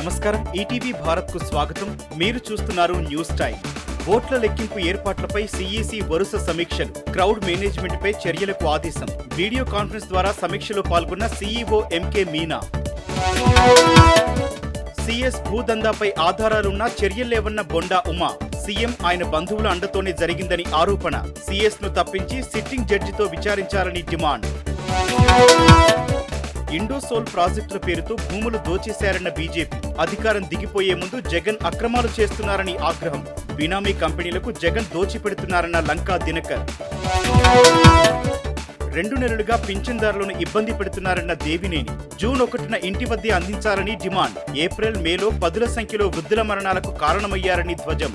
నమస్కారం, ఈటీవీ భారత్ కు స్వాగతం. మీరు చూస్తున్నారు న్యూస్ టైమ్. ఓట్ల లెక్కింపు ఏర్పాట్లపై సిఈసి వరుస సమీక్షలు, క్రౌడ్ మేనేజ్మెంట్ పై చర్యలకు ఆదేశం. వీడియో కాన్ఫరెన్స్ ద్వారా సమీక్షలో పాల్గొన్న సీఈఓ ఎంకే మీనా. సీఎస్ భూదందాపై ఆధారాలున్నా చర్యల్లేవన్న బొండా ఉమా. సీఎం ఆయన బంధువుల అండతోనే జరిగిందని ఆరోపణ. సీఎస్ ను తప్పించి సిట్టింగ్ జడ్జితో విచారించాలని డిమాండ్. ఇండోసోల్ ప్రాజెక్టుల పేరుతో భూములు దోచేశారన్న బీజేపీ. అధికారం దిగిపోయే ముందు జగన్ అక్రమాలు చేస్తున్నారని ఆగ్రహం. బినామీ కంపెనీలకు జగన్ దోచిపెడుతున్నారన్న లంకా దినకర్. 2 నెలలుగా పింఛన్దారులను ఇబ్బంది పెడుతున్నారన్న దేవినేని. జూన్ 1న ఇంటి వద్దే అందించాలని డిమాండ్. ఏప్రిల్, మేలో 10ల సంఖ్యలో వృద్ధుల మరణాలకు కారణమయ్యారని ధ్వజం.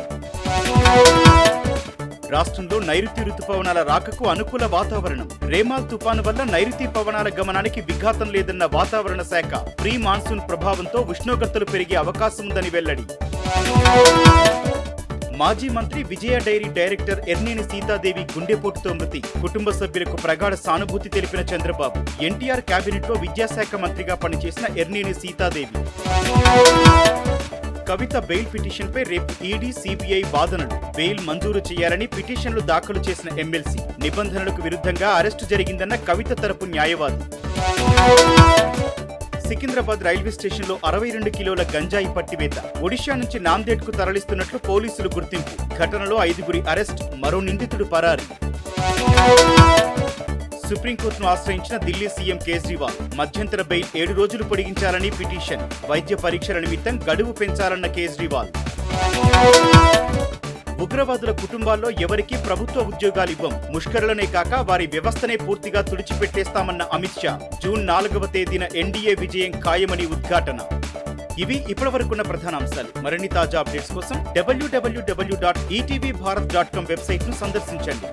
రాష్ట్రంలో నైరుతి రుతుపవనాల రాకకు అనుకూల వాతావరణం. రేమాల్ తుపాను వల్ల నైరుతి పవనాల గమనానికి విఘాతం లేదన్న వాతావరణ శాఖ. ప్రీ మాన్సూన్ ప్రభావంతో ఉష్ణోగ్రతలు పెరిగే అవకాశం ఉందని వెల్లడి. మాజీ మంత్రి విజయ డైరీ డైరెక్టర్ ఎర్నేని సీతాదేవి గుండెపోటుతో మృతి. కుటుంబ సభ్యులకు ప్రగాఢ సానుభూతి తెలిపిన చంద్రబాబు. ఎన్టీఆర్ కేబినెట్లో విద్యాశాఖ మంత్రిగా పనిచేసిన ఎర్నేని సీతాదేవి. కవిత బెయిల్ పిటిషన్పై రేపు ఈడీ, సిబిఐ వాదనలు. బెయిల్ మంజూరు చేయాలని పిటిషన్లు దాఖలు చేసిన ఎమ్మెల్సీ. నిబంధనలకు విరుద్ధంగా అరెస్టు జరిగిందన్న కవిత తరపు న్యాయవాది. సికింద్రాబాద్ రైల్వే స్టేషన్లో 62 కిలోల గంజాయి పట్టివేత. ఒడిషా నుంచి నాందేడ్ కు తరలిస్తున్నట్లు పోలీసులు గుర్తింపు. ఘటనలో 5గురి అరెస్ట్, మరో నిందితుడు పరారి. సుప్రీంకోర్టును ఆశ్రయించిన ఢిల్లీ సీఎం కేజ్రీవాల్. మధ్యంతర బెయిల్ 7 రోజులు పొడిగించాలని పిటిషన్. వైద్య పరీక్షల నిమిత్తం గడువు పెంచాలన్న కేజ్రీవాల్. ఉగ్రవాదుల కుటుంబాల్లో ఎవరికీ ప్రభుత్వ ఉద్యోగాలివ్వం. ముష్కరులనే కాక వారి వ్యవస్థనే పూర్తిగా తుడిచిపెట్టేస్తామన్న అమిత్ షా. జూన్ 4వ తేదీన ఎన్డీఏ విజయం ఖాయమని ఉద్ఘాటన. ఇవి ఇప్పటివరకున్న ప్రధాన అంశాలు. మరిన్ని తాజా అప్డేట్స్ కోసం www.etvbharat.com వెబ్సైట్ ను సందర్శించండి.